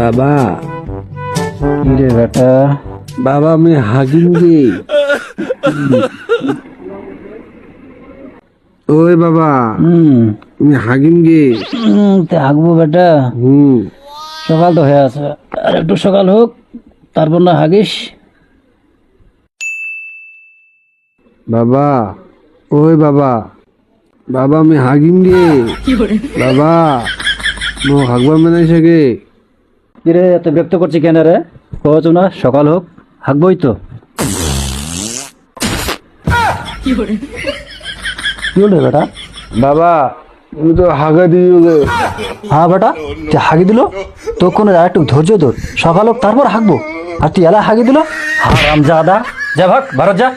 বাবা কি রে বেটা? বাবা আমি হাগিম গে। ওই বাবা আমি হাগিম গে। তে হাগবো বেটা? সকাল তো হয়ে আছে, আর একটু সকাল হোক তারপর না হাগিস। বাবা ওই বাবা বাবা আমি হাগিম গে। বাবা মো হাগবা মেনাইছে গে। কি রে এত ব্যক্ত করছি কেন রে? কচু না সকাল হোক, হাগবই তো। কি হলো বেটা? বাবা তুমি তো হাগা দিও গে। হ্যাঁ বেটা, তুই হাগি দিল তো কোনো আর একটু ধৈর্য ধর, সকাল হোক তারপর হাগবো, আর তুই এলা হাগি দিল। হারাম জাদা, যা ভাগ ভারত যা।